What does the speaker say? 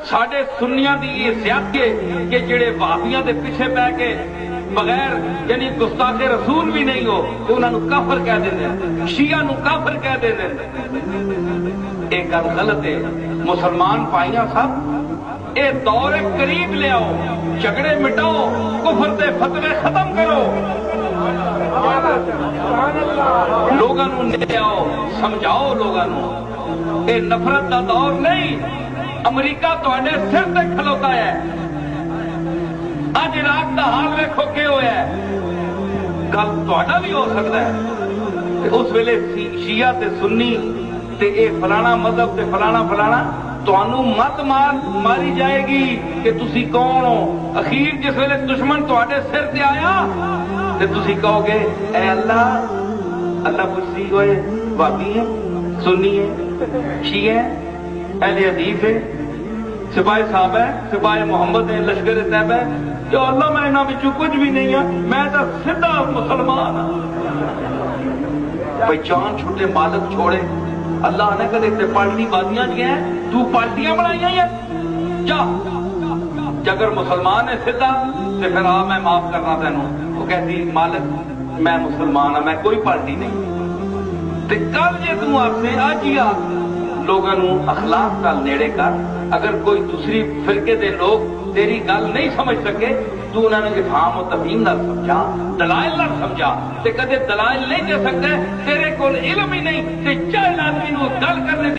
ساڈے سنیاں دی یہ زیادتی ہے کہ جڑے وہابیاں دے پیچھے پہ کے بغیر یعنی گستاخ رسول بھی نہیں ہو تو انہاں نو کافر کہہ دیندے ہیں، شیعہ نو کافر کہہ دیندے ہیں۔ یہ گل غلط ہے۔ مسلمان بھائیاں سب اے دور قریب لے آؤ، جھگڑے مٹاؤ، کفر دے فتوے ختم کرو، لوگاں نو لے آؤ، سمجھاؤ لوگاں نو۔ اے نفرت دا دور نہیں، امریکہ تواڈے سر تے کھلوتا ہے۔ اج عراق دا حال ویکھو کہ ہویا ہے، کل تواڈا بھی ہو سکتا ہے۔ اس ویلے شیعہ تے سنی تے اے فلانا مذہب تے فلانا فلانا تانوں مت ماری جائے گی کہ تسی کون ہو۔ اخیر جس ویلے دشمن تواڈے سر تے آیا تے تسی کہو گے اے اللہ، اللہ پوچھتی ہوئے وہابی ہے، سنی ہے، شیعہ ہے، اہل حدیث ہے، سپاہی صاحب ہے، سپاہی محمد ہے، لشکر طیبہ ہے، جو اللہ میں انہاں وچوں کچھ بھی نہیں ہوں، میں تو سیدھا مسلمان ہوں۔ پہچان چھوٹے مالک چھوڑے، اللہ نے کدے تے پارٹی بازیاں گیا ہے، تو پارٹیاں بنائی ہیں جا اگر مسلمان ہے سیدھا تے پھر آ میں معاف کرنا تینوں۔ وہ کہتی مالک میں مسلمان ہوں، میں کوئی پارٹی نہیں۔ تے کل جے تو آپ سے آج ہی آ لوگاں نو اخلاق نال نیڑے کر۔ اگر کوئی دوسری فرقے دے لوگ تیری گل نہیں سمجھ سکے تو انہوں نے افہام و تفہیم نال سمجھا، دلائل نال سمجھا۔ تے کدے دلائل نہیں دے سکتے، تیرے کول علم ہی نہیں تے جاہل آدمی نو گل کرنے